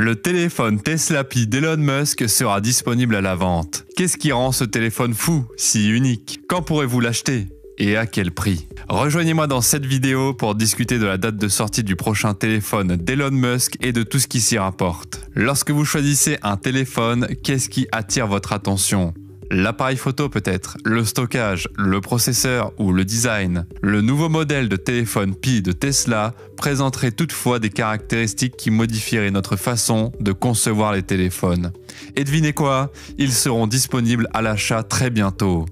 Le téléphone Tesla Pi d'Elon Musk sera disponible à la vente. Qu'est-ce qui rend ce téléphone fou, si unique? Quand pourrez-vous l'acheter? Et à quel prix? Rejoignez-moi dans cette vidéo pour discuter de la date de sortie du prochain téléphone d'Elon Musk et de tout ce qui s'y rapporte. Lorsque vous choisissez un téléphone, qu'est-ce qui attire votre attention? L'appareil photo peut-être, le stockage, le processeur ou le design. Le nouveau modèle de téléphone Pi de Tesla présenterait toutefois des caractéristiques qui modifieraient notre façon de concevoir les téléphones. Et devinez quoi? Ils seront disponibles à l'achat très bientôt.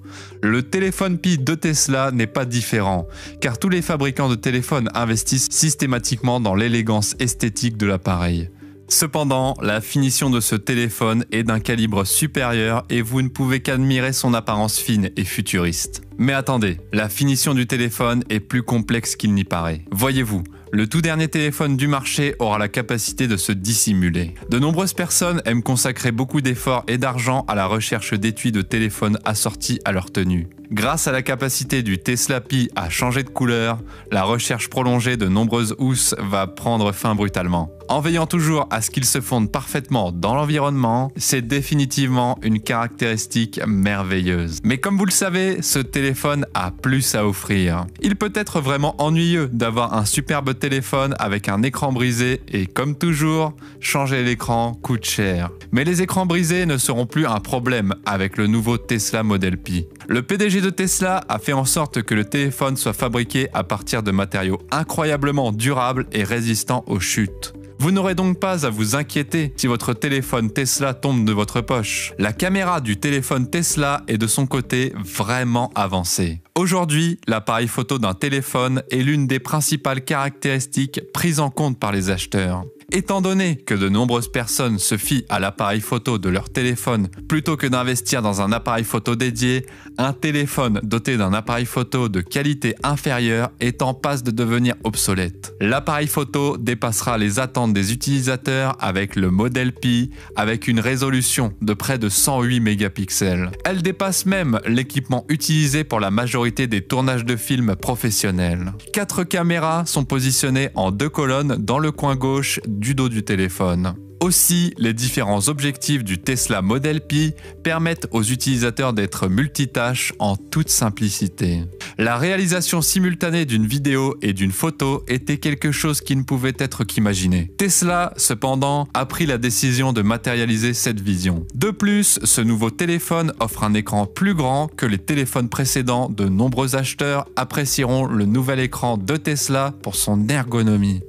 Le téléphone Pi de Tesla n'est pas différent, car tous les fabricants de téléphones investissent systématiquement dans l'élégance esthétique de l'appareil. Cependant, la finition de ce téléphone est d'un calibre supérieur et vous ne pouvez qu'admirer son apparence fine et futuriste. Mais attendez, la finition du téléphone est plus complexe qu'il n'y paraît. Voyez-vous, le tout dernier téléphone du marché aura la capacité de se dissimuler. De nombreuses personnes aiment consacrer beaucoup d'efforts et d'argent à la recherche d'étuis de téléphones assortis à leur tenue. Grâce à la capacité du Tesla Pi à changer de couleur, la recherche prolongée de nombreuses housses va prendre fin brutalement. En veillant toujours à ce qu'ils se fondent parfaitement dans l'environnement, c'est définitivement une caractéristique merveilleuse. Mais comme vous le savez, ce téléphone a plus à offrir. Il peut être vraiment ennuyeux d'avoir un superbe téléphone avec un écran brisé et comme toujours, changer l'écran coûte cher. Mais les écrans brisés ne seront plus un problème avec le nouveau Tesla Model Pi. Le PDG de Tesla a fait en sorte que le téléphone soit fabriqué à partir de matériaux incroyablement durables et résistants aux chutes. Vous n'aurez donc pas à vous inquiéter si votre téléphone Tesla tombe de votre poche. La caméra du téléphone Tesla est de son côté vraiment avancée. Aujourd'hui, l'appareil photo d'un téléphone est l'une des principales caractéristiques prises en compte par les acheteurs. Étant donné que de nombreuses personnes se fient à l'appareil photo de leur téléphone plutôt que d'investir dans un appareil photo dédié, un téléphone doté d'un appareil photo de qualité inférieure est en passe de devenir obsolète. L'appareil photo dépassera les attentes des utilisateurs avec le modèle Pi avec une résolution de près de 108 mégapixels. Elle dépasse même l'équipement utilisé pour la majorité des tournages de films professionnels. 4 caméras sont positionnées en 2 colonnes dans le coin gauche du dos du téléphone. Aussi, les différents objectifs du Tesla Model Pi permettent aux utilisateurs d'être multitâches en toute simplicité. La réalisation simultanée d'une vidéo et d'une photo était quelque chose qui ne pouvait être qu'imaginé. Tesla, cependant, a pris la décision de matérialiser cette vision. De plus, ce nouveau téléphone offre un écran plus grand que les téléphones précédents. De nombreux acheteurs apprécieront le nouvel écran de Tesla pour son ergonomie.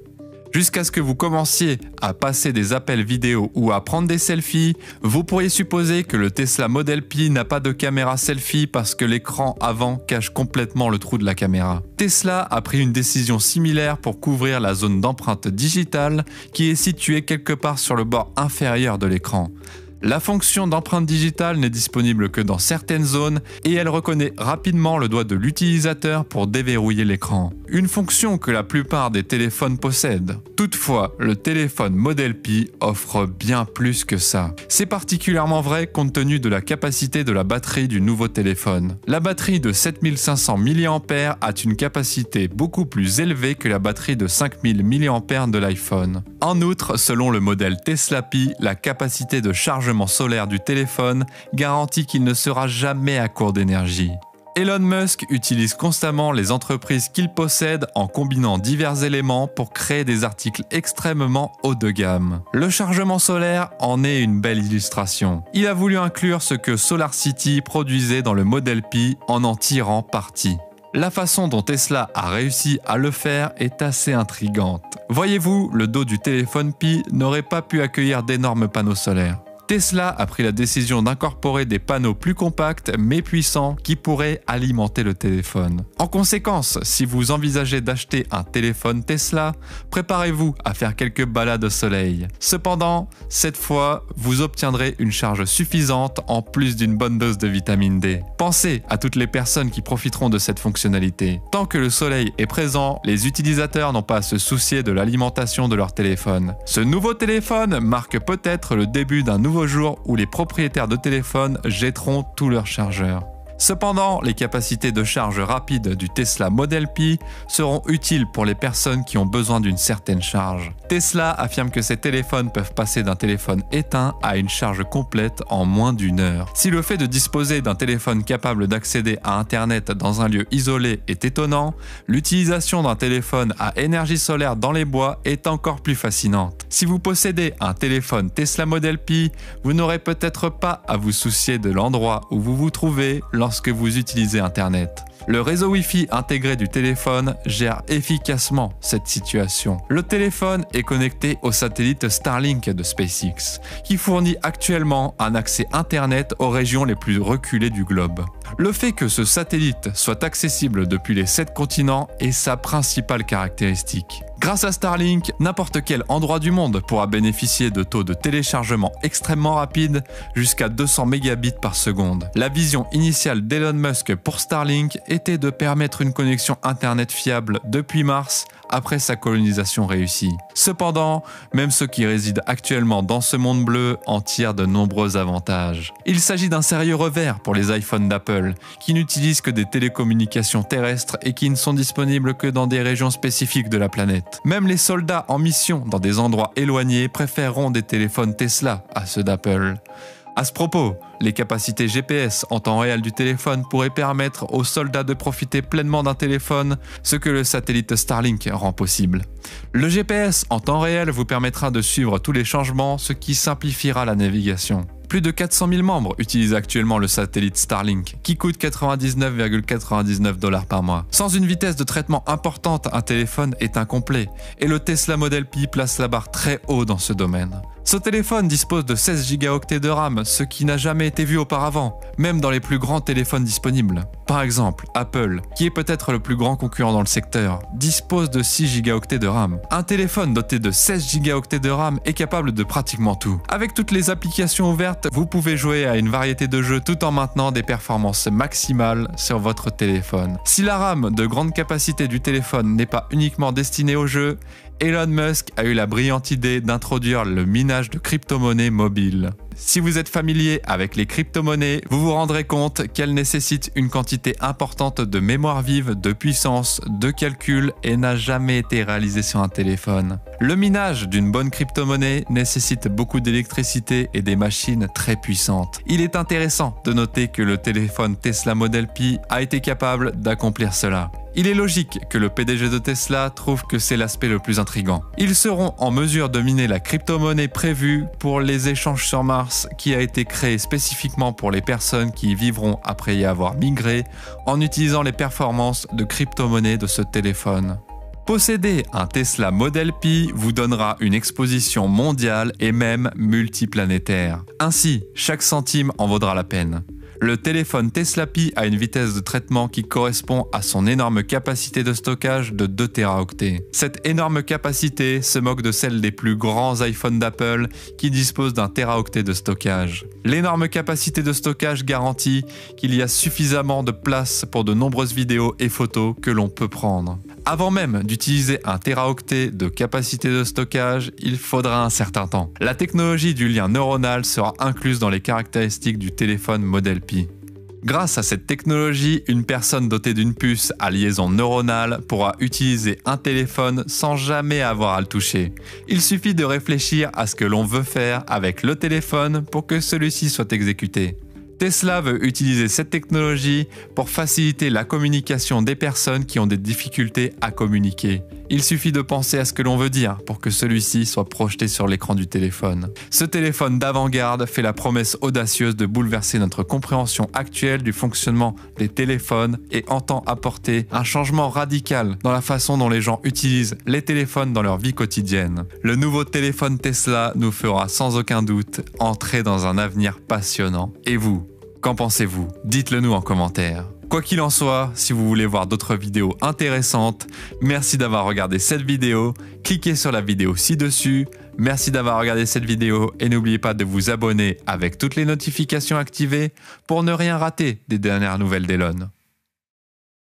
Jusqu'à ce que vous commenciez à passer des appels vidéo ou à prendre des selfies, vous pourriez supposer que le Tesla Model Pi n'a pas de caméra selfie parce que l'écran avant cache complètement le trou de la caméra. Tesla a pris une décision similaire pour couvrir la zone d'empreinte digitale qui est située quelque part sur le bord inférieur de l'écran. La fonction d'empreinte digitale n'est disponible que dans certaines zones et elle reconnaît rapidement le doigt de l'utilisateur pour déverrouiller l'écran. Une fonction que la plupart des téléphones possèdent. Toutefois, le téléphone Model Pi offre bien plus que ça. C'est particulièrement vrai compte tenu de la capacité de la batterie du nouveau téléphone. La batterie de 7500 mAh a une capacité beaucoup plus élevée que la batterie de 5000 mAh de l'iPhone. En outre, selon le modèle Tesla Pi, la capacité de chargement solaire du téléphone garantit qu'il ne sera jamais à court d'énergie. Elon Musk utilise constamment les entreprises qu'il possède en combinant divers éléments pour créer des articles extrêmement haut de gamme. Le chargement solaire en est une belle illustration. Il a voulu inclure ce que SolarCity produisait dans le Model Pi en tirant parti. La façon dont Tesla a réussi à le faire est assez intrigante. Voyez-vous, le dos du téléphone Pi n'aurait pas pu accueillir d'énormes panneaux solaires. Tesla a pris la décision d'incorporer des panneaux plus compacts mais puissants qui pourraient alimenter le téléphone. En conséquence, si vous envisagez d'acheter un téléphone Tesla, préparez-vous à faire quelques balades au soleil. Cependant, cette fois, vous obtiendrez une charge suffisante en plus d'une bonne dose de vitamine D. Pensez à toutes les personnes qui profiteront de cette fonctionnalité. Tant que le soleil est présent, les utilisateurs n'ont pas à se soucier de l'alimentation de leur téléphone. Ce nouveau téléphone marque peut-être le début d'un nouveau jour où les propriétaires de téléphones jetteront tous leurs chargeurs. Cependant, les capacités de charge rapide du Tesla Model P seront utiles pour les personnes qui ont besoin d'une certaine charge. Tesla affirme que ces téléphones peuvent passer d'un téléphone éteint à une charge complète en moins d'1 heure. Si le fait de disposer d'un téléphone capable d'accéder à Internet dans un lieu isolé est étonnant, l'utilisation d'un téléphone à énergie solaire dans les bois est encore plus fascinante. Si vous possédez un téléphone Tesla Model P, vous n'aurez peut-être pas à vous soucier de l'endroit où vous vous trouvez lorsque vous utilisez Internet. Le réseau Wi-Fi intégré du téléphone gère efficacement cette situation. Le téléphone est connecté au satellite Starlink de SpaceX, qui fournit actuellement un accès Internet aux régions les plus reculées du globe. Le fait que ce satellite soit accessible depuis les 7 continents est sa principale caractéristique. Grâce à Starlink, n'importe quel endroit du monde pourra bénéficier de taux de téléchargement extrêmement rapides, jusqu'à 200 mégabits par seconde. La vision initiale d'Elon Musk pour Starlink était de permettre une connexion Internet fiable depuis mars, après sa colonisation réussie. Cependant, même ceux qui résident actuellement dans ce monde bleu en tirent de nombreux avantages. Il s'agit d'un sérieux revers pour les iPhones d'Apple, qui n'utilisent que des télécommunications terrestres et qui ne sont disponibles que dans des régions spécifiques de la planète. Même les soldats en mission dans des endroits éloignés préféreront des téléphones Tesla à ceux d'Apple. À ce propos, les capacités GPS en temps réel du téléphone pourraient permettre aux soldats de profiter pleinement d'un téléphone, ce que le satellite Starlink rend possible. Le GPS en temps réel vous permettra de suivre tous les changements, ce qui simplifiera la navigation. Plus de 400 000 membres utilisent actuellement le satellite Starlink, qui coûte 99,99 $ par mois. Sans une vitesse de traitement importante, un téléphone est incomplet, et le Tesla Model P place la barre très haut dans ce domaine. Ce téléphone dispose de 16 Go de RAM, ce qui n'a jamais été vu auparavant, même dans les plus grands téléphones disponibles. Par exemple, Apple, qui est peut-être le plus grand concurrent dans le secteur, dispose de 6 Go de RAM. Un téléphone doté de 16 Go de RAM est capable de pratiquement tout. Avec toutes les applications ouvertes, vous pouvez jouer à une variété de jeux tout en maintenant des performances maximales sur votre téléphone. Si la RAM de grande capacité du téléphone n'est pas uniquement destinée aux jeux, Elon Musk a eu la brillante idée d'introduire le minage de crypto-monnaies mobiles. Si vous êtes familier avec les crypto-monnaies, vous vous rendrez compte qu'elles nécessitent une quantité importante de mémoire vive, de puissance, de calcul et n'a jamais été réalisée sur un téléphone. Le minage d'une bonne crypto-monnaie nécessite beaucoup d'électricité et des machines très puissantes. Il est intéressant de noter que le téléphone Tesla Model P a été capable d'accomplir cela. Il est logique que le PDG de Tesla trouve que c'est l'aspect le plus intriguant. Ils seront en mesure de miner la crypto-monnaie prévue pour les échanges sur Mars, qui a été créée spécifiquement pour les personnes qui y vivront après y avoir migré, en utilisant les performances de crypto-monnaie de ce téléphone. Posséder un Tesla Model P vous donnera une exposition mondiale et même multiplanétaire. Ainsi, chaque centime en vaudra la peine. Le téléphone Tesla P a une vitesse de traitement qui correspond à son énorme capacité de stockage de 2 Teraoctets. Cette énorme capacité se moque de celle des plus grands iPhones d'Apple qui disposent d'1 Teraoctet de stockage. L'énorme capacité de stockage garantit qu'il y a suffisamment de place pour de nombreuses vidéos et photos que l'on peut prendre. Avant même d'utiliser 1 Teraoctet de capacité de stockage, il faudra un certain temps. La technologie du lien neuronal sera incluse dans les caractéristiques du téléphone Model P. Grâce à cette technologie, une personne dotée d'une puce à liaison neuronale pourra utiliser un téléphone sans jamais avoir à le toucher. Il suffit de réfléchir à ce que l'on veut faire avec le téléphone pour que celui-ci soit exécuté. Tesla veut utiliser cette technologie pour faciliter la communication des personnes qui ont des difficultés à communiquer. Il suffit de penser à ce que l'on veut dire pour que celui-ci soit projeté sur l'écran du téléphone. Ce téléphone d'avant-garde fait la promesse audacieuse de bouleverser notre compréhension actuelle du fonctionnement des téléphones et entend apporter un changement radical dans la façon dont les gens utilisent les téléphones dans leur vie quotidienne. Le nouveau téléphone Tesla nous fera sans aucun doute entrer dans un avenir passionnant. Et vous ? Qu'en pensez-vous? Dites-le nous en commentaire. Quoi qu'il en soit, si vous voulez voir d'autres vidéos intéressantes, merci d'avoir regardé cette vidéo. Cliquez sur la vidéo ci-dessus. Merci d'avoir regardé cette vidéo et n'oubliez pas de vous abonner avec toutes les notifications activées pour ne rien rater des dernières nouvelles d'Elon.